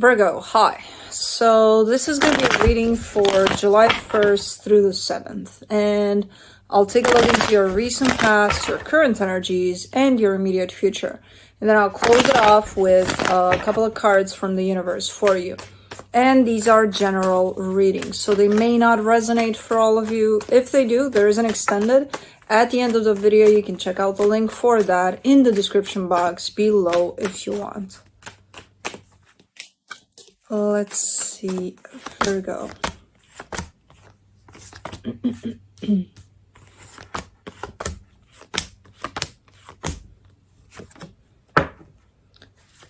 Virgo, hi. So this is going to be a reading for July 1st through the 7th. And I'll take a look into your recent past, your current energies, and your immediate future. And then I'll close it off with a couple of cards from the universe for you. And these are general readings, so they may not resonate for all of you. If they do, there is an extended. At the end of the video, you can check out the link for that in the description box below if you want. Let's see, Virgo.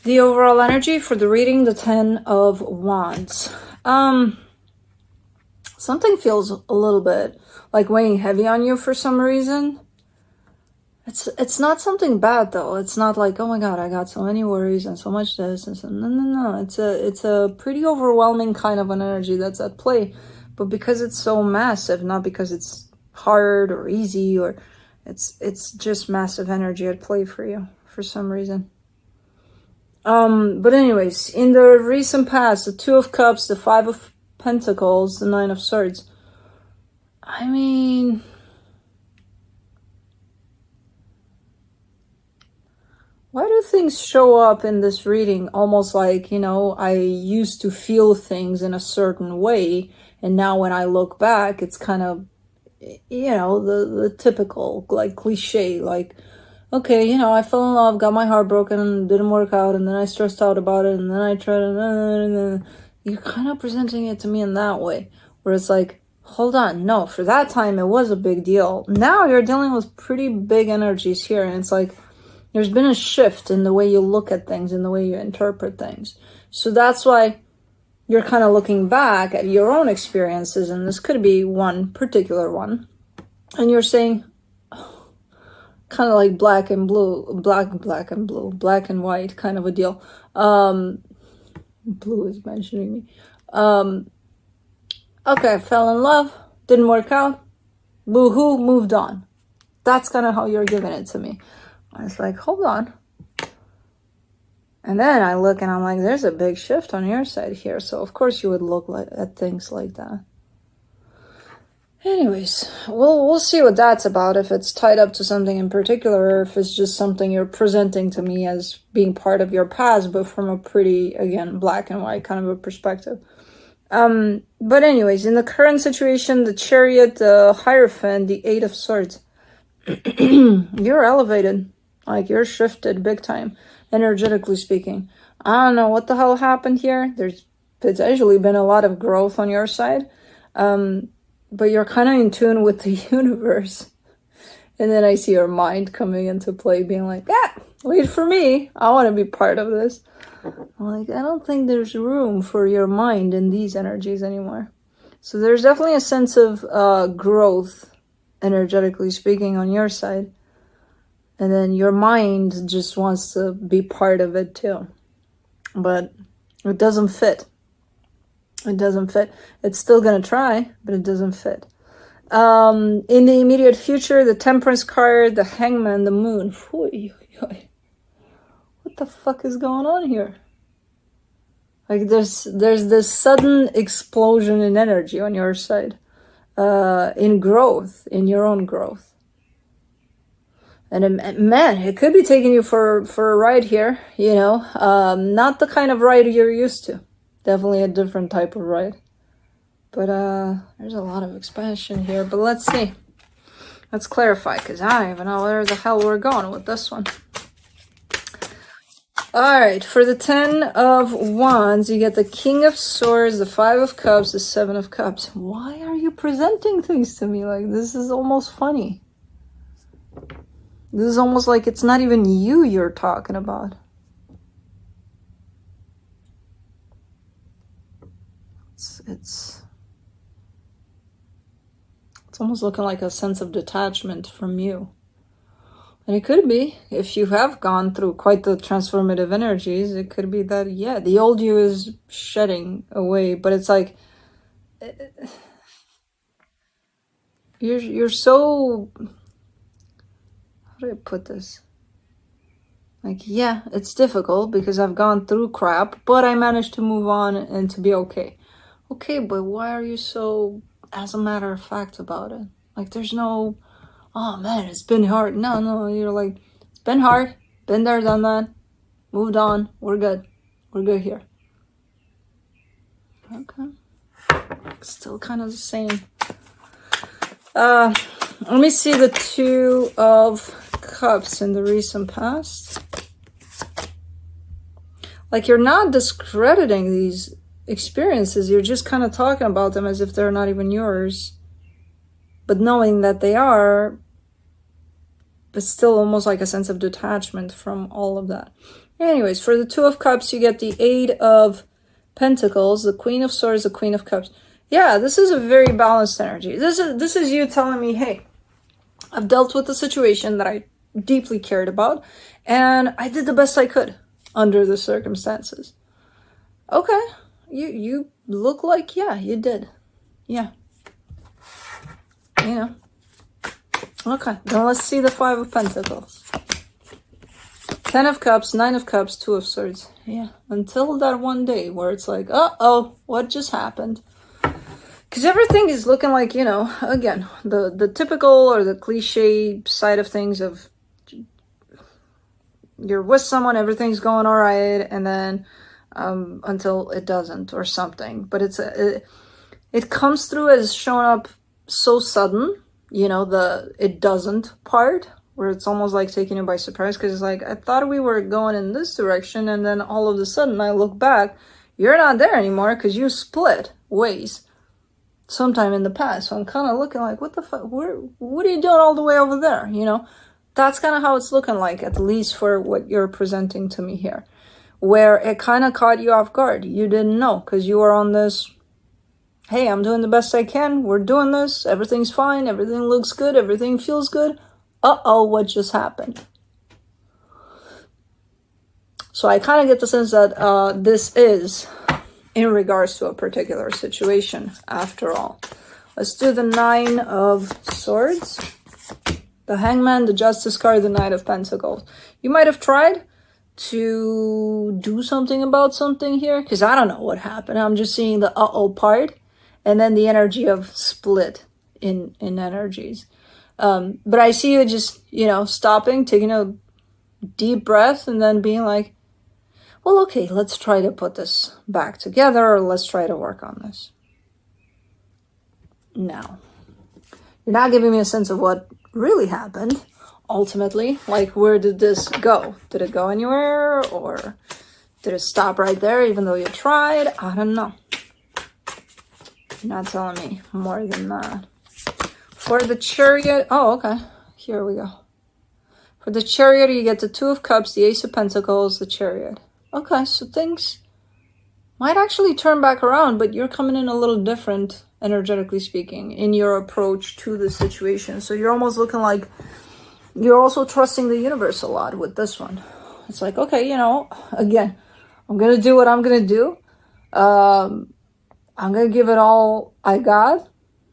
The overall energy for the reading, the 10 of Wands. Something feels a little bit like weighing heavy on you for some reason. It's not something bad though. It's not like, oh my god, I got so many worries and so much this and so no. It's a pretty overwhelming kind of an energy that's at play, but because it's so massive, not because it's hard or easy, or it's just massive energy at play for you for some reason. But anyways, in the recent past, the 2 of Cups, the 5 of Pentacles, the 9 of Swords. I mean, why do things show up in this reading almost like, I used to feel things in a certain way, and now when I look back, it's kind of, the typical, like, cliche, like, okay, I fell in love, got my heart broken, and didn't work out, and then I stressed out about it, and then I tried, and then you're kind of presenting it to me in that way, where it's like, hold on, no, for that time, it was a big deal. Now you're dealing with pretty big energies here, and it's like, there's been a shift in the way you look at things, in the way you interpret things. So that's why you're kind of looking back at your own experiences, and this could be one particular one, and you're saying, kind of like black and white kind of a deal. Blue is mentioning me. Okay, fell in love, didn't work out, boo-hoo, moved on. That's kind of how you're giving it to me. I was like, hold on. And then I look and I'm like, there's a big shift on your side here. So of course you would look at things like that. Anyways, we'll see what that's about, if it's tied up to something in particular, or if it's just something you're presenting to me as being part of your past, but from a pretty, again, black and white kind of a perspective. But anyways, in the current situation, the Chariot, the Hierophant, the 8 of Swords, you're elevated. Like, you're shifted big time, energetically speaking. I don't know what the hell happened here. There's potentially been a lot of growth on your side. But you're kind of in tune with the universe. And then I see your mind coming into play, being like, yeah, wait for me. I want to be part of this. I'm like, I don't think there's room for your mind in these energies anymore. So there's definitely a sense of growth, energetically speaking, on your side. And then your mind just wants to be part of it too. But it doesn't fit. It doesn't fit. It's still going to try, but it doesn't fit. In the immediate future, the Temperance card, the Hangman, the Moon. What the fuck is going on here? Like, there's this sudden explosion in energy on your side. In growth, in your own growth. And man, it could be taking you for a ride here, not the kind of ride you're used to. Definitely a different type of ride. But there's a lot of expansion here. But let's see. Let's clarify, because I don't even know where the hell we're going with this one. Alright, for the 10 of Wands, you get the King of Swords, the 5 of Cups, the 7 of Cups. Why are you presenting things to me like this? Is almost funny. This is almost like it's not even you you're talking about. It's almost looking like a sense of detachment from you. And it could be, if you have gone through quite the transformative energies, it could be that, yeah, the old you is shedding away, but it's like, you're so, how do I put this? Like, yeah, it's difficult because I've gone through crap, but I managed to move on and to be okay. Okay, but why are you so, as a matter of fact, about it? Like, there's no, oh man, it's been hard. No, you're like, it's been hard, been there, done that, moved on, we're good. We're good here. Okay. Still kind of the same. Let me see the Two of Cups in the recent past. Like, you're not discrediting these experiences. You're just kind of talking about them as if they're not even yours. But knowing that they are, but still almost like a sense of detachment from all of that. Anyways, for the Two of Cups, you get the Eight of Pentacles, the Queen of Swords, the Queen of Cups. Yeah, this is a very balanced energy. This is you telling me, hey, I've dealt with the situation that I deeply cared about, and I did the best I could under the circumstances. Okay, you look like, yeah, you did. Yeah. You know. Okay, then let's see the Five of Pentacles. 10 of Cups, 9 of Cups, 2 of Swords. Yeah, until that one day where it's like, uh-oh, what just happened? Because everything is looking like, you know, again, the typical or the cliche side of things of you're with someone, everything's going all right, and then until it doesn't or something. But it comes through as showing up so sudden, you know, the it doesn't part, where it's almost like taking you by surprise, because it's like, I thought we were going in this direction, and then all of a sudden I look back, you're not there anymore because you split ways sometime in the past. So I'm kind of looking like, what the fuck, what are you doing all the way over there, you know? That's kind of how it's looking like, at least for what you're presenting to me here, where it kind of caught you off guard. You didn't know because you were on this, hey, I'm doing the best I can, we're doing this, everything's fine, everything looks good, everything feels good. Uh-oh, what just happened? So I kind of get the sense that this is in regards to a particular situation, after all. Let's do the Nine of Swords, the Hangman, the Justice card, the Knight of Pentacles. You might have tried to do something about something here, because I don't know what happened. I'm just seeing the uh-oh part, and then the energy of split in energies. But I see you just, you know, stopping, taking a deep breath, and then being like, well, okay, let's try to put this back together, or let's try to work on this. Now, you're not giving me a sense of what really happened, ultimately. Like, where did this go? Did it go anywhere, or did it stop right there even though you tried? I don't know. You're not telling me more than that. For the Chariot, oh, okay, here we go. For the Chariot, you get the Two of Cups, the Ace of Pentacles, the Chariot. Okay, so things might actually turn back around, but you're coming in a little different, energetically speaking, in your approach to the situation. So you're almost looking like you're also trusting the universe a lot with this one. It's like, okay, you know, again, I'm going to do what I'm going to do. I'm going to give it all I got.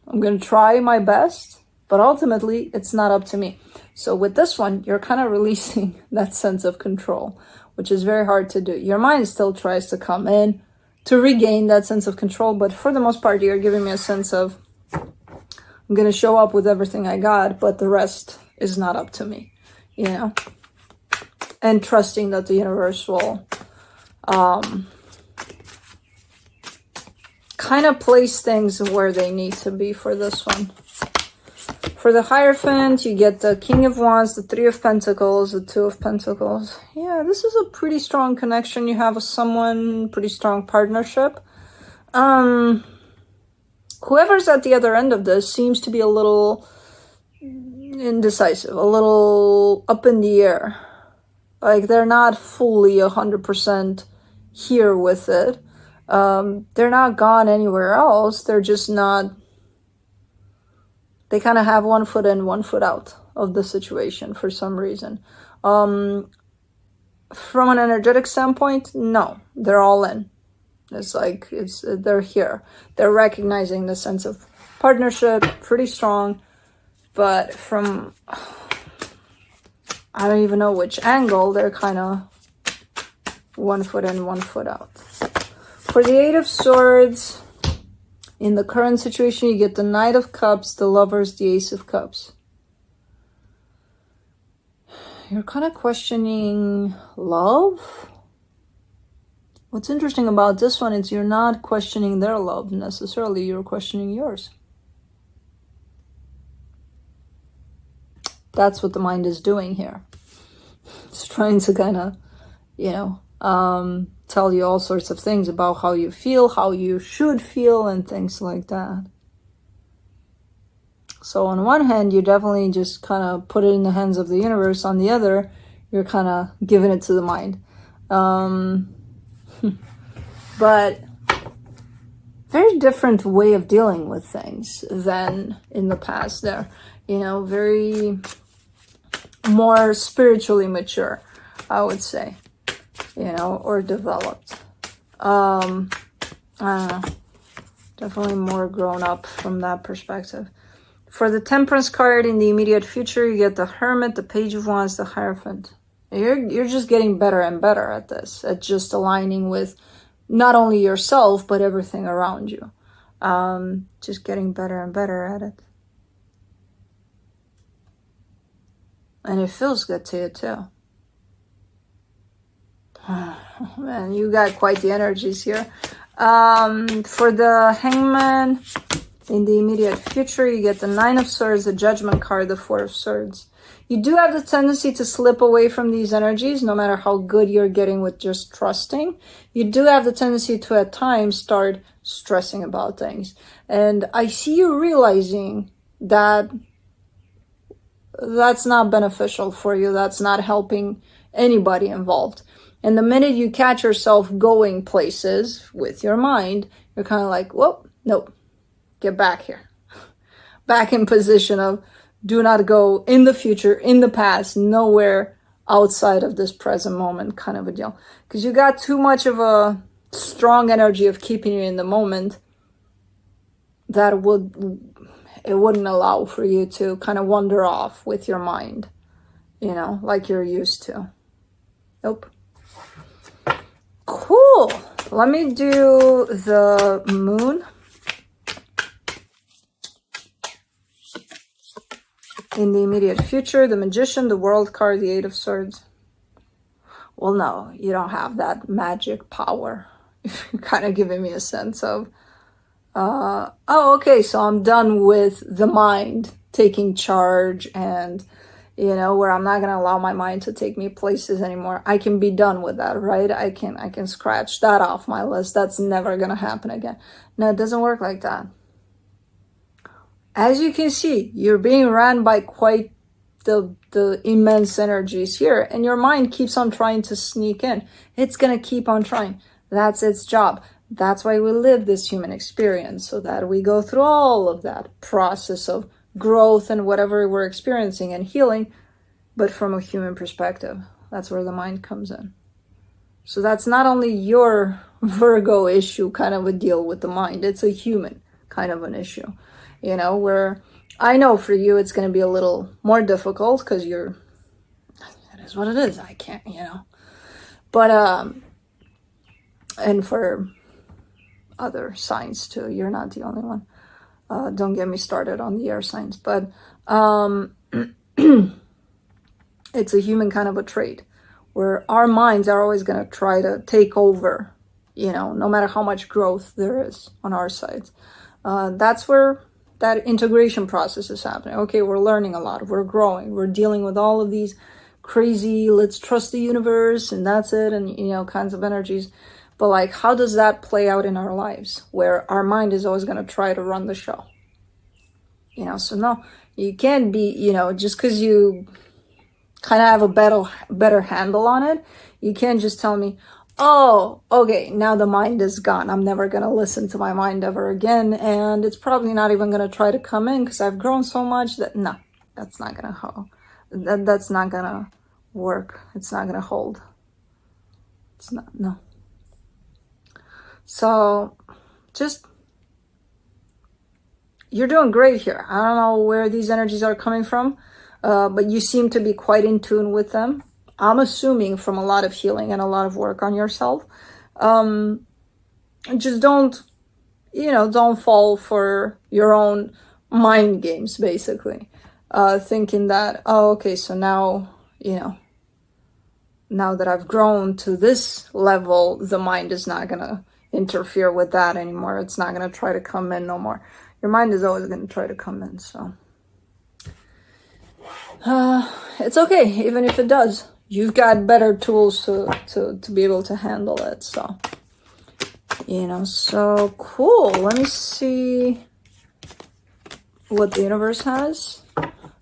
I'm going to try my best, but ultimately it's not up to me. So with this one, you're kind of releasing that sense of control, which is very hard to do. Your mind still tries to come in to regain that sense of control, but for the most part, you're giving me a sense of, I'm going to show up with everything I got, but the rest is not up to me, you know? And trusting that the universe will kind of place things where they need to be for this one. For the Hierophant, you get the King of Wands, the Three of Pentacles, the Two of Pentacles. Yeah, this is a pretty strong connection you have with someone, pretty strong partnership. Whoever's at the other end of this seems to be a little indecisive, a little up in the air. Like, they're not fully 100% here with it. They're not gone anywhere else. They're just not... They kind of have one foot in, one foot out of the situation for some reason. From an energetic standpoint, no, they're all in. It's like, they're here. They're recognizing the sense of partnership, pretty strong. But from, I don't even know which angle. They're kind of 1 foot in, 1 foot out. For the Eight of Swords, in the current situation, you get the Knight of Cups, the Lovers, the Ace of Cups. You're kind of questioning love. What's interesting about this one is you're not questioning their love necessarily. You're questioning yours. That's what the mind is doing here. It's trying to kind of, you know, tell you all sorts of things about how you feel, how you should feel, and things like that. So on one hand, you definitely just kind of put it in the hands of the universe. On the other, you're kind of giving it to the mind. But very different way of dealing with things than in the past there. You know, very more spiritually mature, I would say, you know, or developed. I don't know. Definitely more grown up from that perspective. For the Temperance card in the immediate future, you get the Hermit, the Page of Wands, the Hierophant. You're just getting better and better at this, at just aligning with not only yourself, but everything around you. Just getting better and better at it. And it feels good to you too. Man, you got quite the energies here. For the Hangman, in the immediate future, you get the Nine of Swords, the Judgment card, the Four of Swords. You do have the tendency to slip away from these energies, no matter how good you're getting with just trusting. You do have the tendency to, at times, start stressing about things. And I see you realizing that that's not beneficial for you. That's not helping anybody involved. And the minute you catch yourself going places with your mind, you're kind of like, whoa, nope, get back here. Back in position of do not go in the future, in the past, nowhere outside of this present moment kind of a deal. Because you got too much of a strong energy of keeping you in the moment that it wouldn't allow for you to kind of wander off with your mind, you know, like you're used to. Nope. Cool. Let me do the Moon. In the immediate future, the Magician, the World card, the Eight of Swords. Well, no, you don't have that magic power. You're kind of giving me a sense of, oh, okay, so I'm done with the mind taking charge and, you know, where I'm not going to allow my mind to take me places anymore. I can be done with that, right? I can scratch that off my list. That's never going to happen again. No, it doesn't work like that. As you can see, you're being ran by quite the immense energies here, and your mind keeps on trying to sneak in. It's going to keep on trying. That's its job. That's why we live this human experience, so that we go through all of that process of growth and whatever we're experiencing and healing, but from a human perspective. That's where the mind comes in. So that's not only your Virgo issue kind of a deal with the mind, it's a human kind of an issue. You know, where I know for you it's going to be a little more difficult because it is what it is. I can't, you know. But, and for other signs too, you're not the only one. Don't get me started on the air signs. But it's a human kind of a trait where our minds are always going to try to take over, you know, no matter how much growth there is on our sides. That's where that integration process is happening. Okay, we're learning a lot, we're growing, we're dealing with all of these crazy, let's trust the universe, and that's it, and, you know, kinds of energies. But, like, how does that play out in our lives, where our mind is always going to try to run the show? You know, so no, you can't be, you know, just because you kind of have a better handle on it, you can't just tell me, oh, okay, now the mind is gone. I'm never going to listen to my mind ever again. And it's probably not even going to try to come in because I've grown so much that, no, that's not going to that's not going to work. It's not going to hold. It's not, no. So just, you're doing great here. I don't know where these energies are coming from. but you seem to be quite in tune with them. I'm assuming from a lot of healing and a lot of work on yourself. Just don't, don't fall for your own mind games, basically. Thinking that, oh, okay, so now, now that I've grown to this level, the mind is not going to interfere with that anymore. It's not going to try to come in no more. Your mind is always going to try to come in, so. It's okay, even if it does. You've got better tools to be able to handle it, so. So cool. Let me see what the universe has.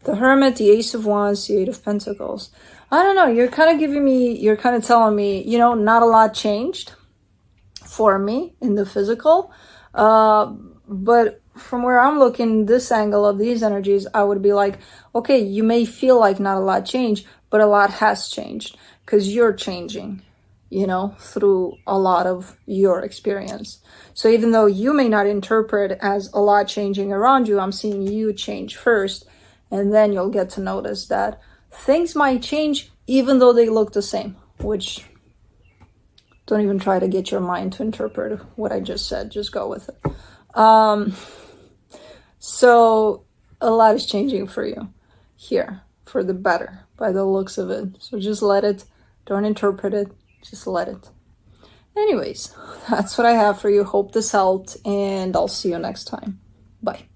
The Hermit, the Ace of Wands, the Eight of Pentacles. I don't know, you're kind of telling me, not a lot changed for me in the physical. But from where I'm looking, this angle of these energies, I would be like, okay, you may feel like not a lot changed, but a lot has changed because you're changing, through a lot of your experience. So even though you may not interpret as a lot changing around you, I'm seeing you change first, and then you'll get to notice that things might change even though they look the same, which don't even try to get your mind to interpret what I just said. Just go with it. So a lot is changing for you here for the better by the looks of it. So just let it. Don't interpret it. Just let it. Anyways, that's what I have for you. Hope this helped, and I'll see you next time. Bye.